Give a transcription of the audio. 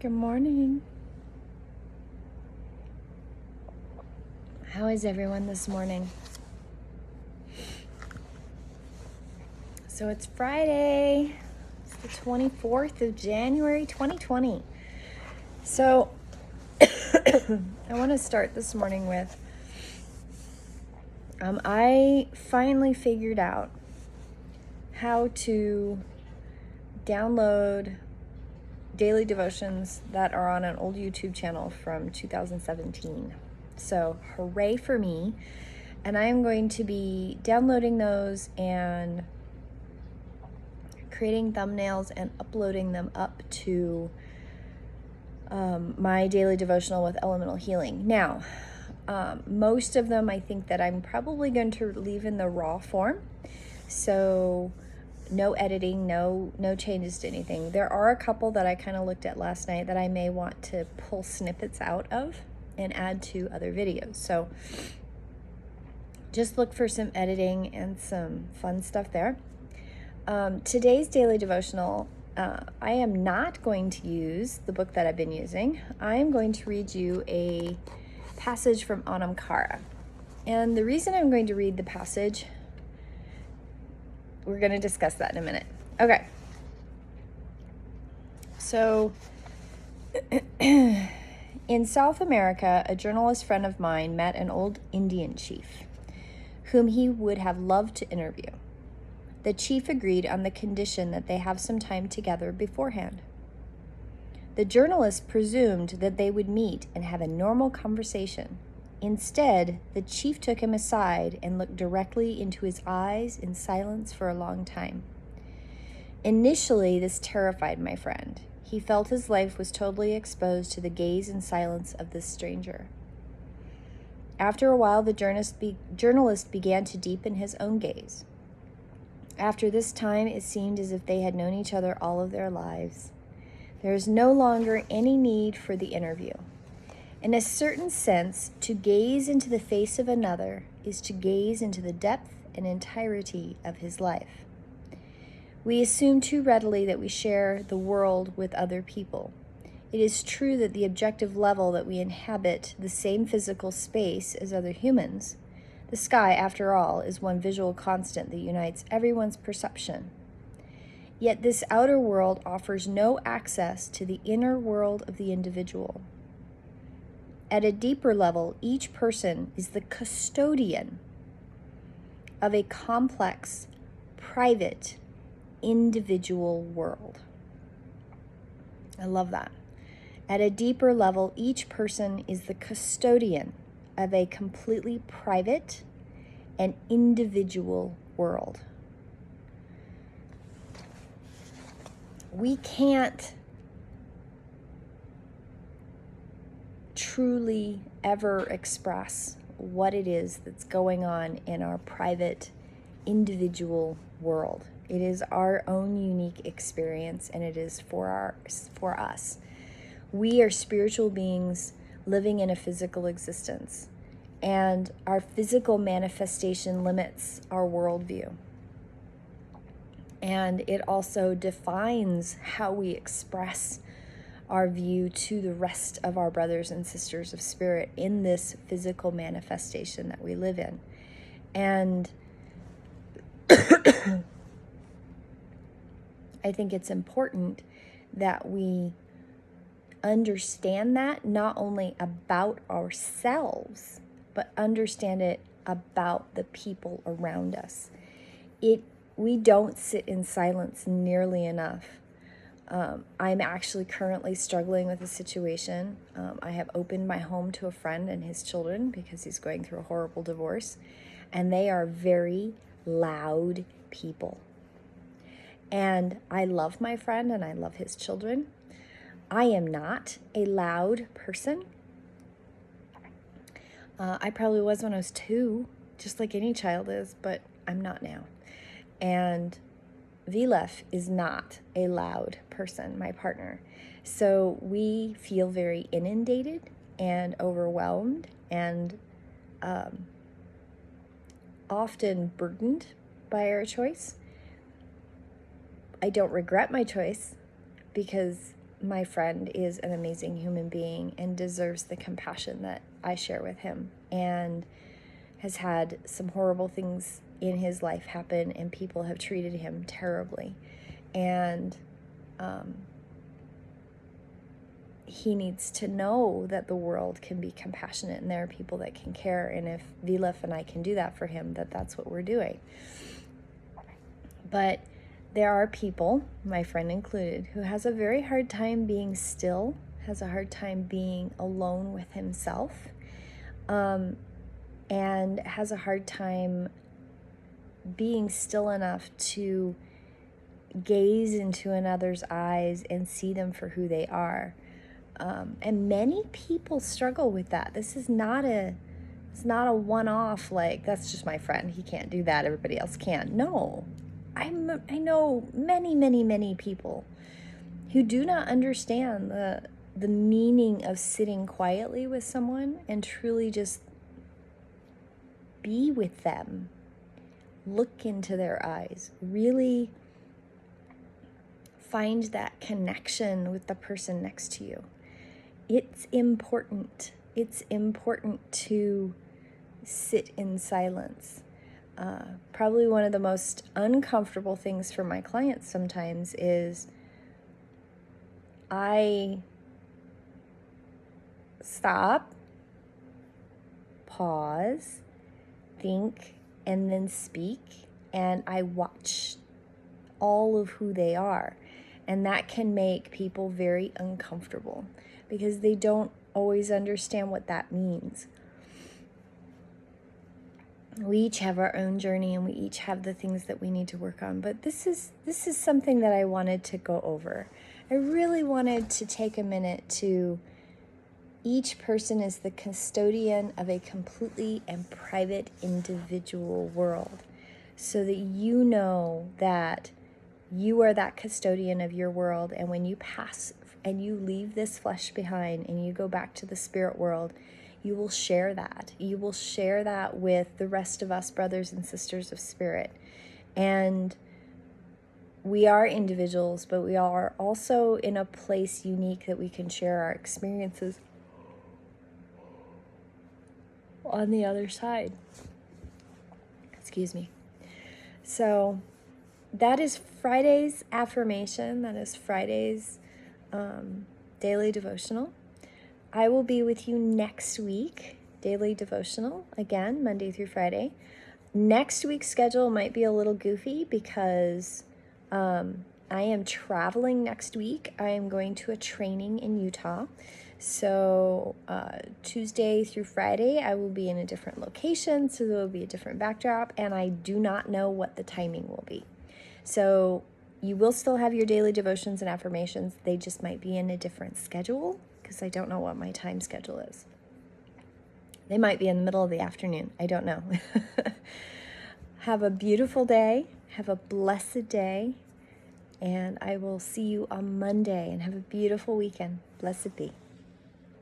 Good morning. How is everyone this morning? So it's Friday. It's the 24th of January, 2020. So I want to start this morning with I finally figured out how to download daily devotions that are on an old YouTube channel from 2017. So hooray for me. And I am going to be downloading those and creating thumbnails and uploading them up to my daily devotional with elemental healing. Now, most of them I think that I'm probably going to leave in the raw form. So no editing, no changes to anything. There are a couple that I kind of looked at last night that I may want to pull snippets out of and add to other videos. So just look for some editing and some fun stuff there. Today's daily devotional, I am not going to use the book that I've been using. I am going to read you a passage from Anam Cara. And the reason I'm going to read the passage, we're going to discuss that in a minute. Okay. So in South America, a journalist friend of mine met an old Indian chief whom he would have loved to interview. The chief agreed on the condition that they have some time together beforehand. The journalist presumed that they would meet and have a normal conversation. Instead, the chief took him aside and looked directly into his eyes in silence for a long time. Initially, this terrified my friend. He felt his life was totally exposed to the gaze and silence of this stranger. After a while, the journalist began to deepen his own gaze. After this time, it seemed as if they had known each other all of their lives. There is no longer any need for the interview. In a certain sense, to gaze into the face of another is to gaze into the depth and entirety of his life. We assume too readily that we share the world with other people. It is true that the objective level that we inhabit the same physical space as other humans. The sky, after all, is one visual constant that unites everyone's perception. Yet this outer world offers no access to the inner world of the individual. At a deeper level, each person is the custodian of a complex, private, individual world. I love that. At a deeper level, each person is the custodian of a completely private and individual world. We can't truly ever express what it is that's going on in our private, individual world. It is our own unique experience, and it is for us. We are spiritual beings living in a physical existence, and our physical manifestation limits our worldview. And it also defines how we express our view to the rest of our brothers and sisters of spirit in this physical manifestation that we live in. And I think it's important that we understand that not only about ourselves, but understand it about the people around us. We don't sit in silence nearly enough. I'm actually currently struggling with a situation. I have opened my home to a friend and his children because he's going through a horrible divorce, and they are very loud people. And I love my friend and I love his children. I am not a loud person. I probably was when I was 2, just like any child is, but I'm not now. And Vilef is not a loud person, my partner. So we feel very inundated and overwhelmed and often burdened by our choice. I don't regret my choice because my friend is an amazing human being and deserves the compassion that I share with him, and has had some horrible things in his life happen, and people have treated him terribly. And he needs to know that the world can be compassionate and there are people that can care. And if Vilef and I can do that for him, that's what we're doing. But there are people, my friend included, who has a very hard time being still, has a hard time being alone with himself, and has a hard time being still enough to gaze into another's eyes and see them for who they are. And many people struggle with that. It's not a one-off, like, that's just my friend, he can't do that, everybody else can. No, I know many, many, many people who do not understand the meaning of sitting quietly with someone and truly just be with them. Look into their eyes. Really find that connection with the person next to you. It's important. It's important to sit in silence. Probably one of the most uncomfortable things for my clients sometimes is I stop, pause, think, and then speak, and I watch all of who they are. And that can make people very uncomfortable because they don't always understand what that means. We each have our own journey and we each have the things that we need to work on. But this is something that I wanted to go over. I really wanted to take a minute to, each person is the custodian of a completely and private individual world, so that you know that you are that custodian of your world. And when you pass and you leave this flesh behind and you go back to the spirit world, you will share that. You will share that with the rest of us, brothers and sisters of spirit. And we are individuals, but we are also in a place unique that we can share our experiences on the other side. Excuse me. So that is Friday's affirmation. That is Friday's daily devotional. I will be with you next week, daily devotional, again, Monday through Friday. Next week's schedule might be a little goofy because I am traveling next week. I am going to a training in Utah. So Tuesday through Friday, I will be in a different location, so there will be a different backdrop, and I do not know what the timing will be. So you will still have your daily devotions and affirmations. They just might be in a different schedule because I don't know what my time schedule is. They might be in the middle of the afternoon. I don't know. Have a beautiful day. Have a blessed day. And I will see you on Monday, and have a beautiful weekend. Blessed be.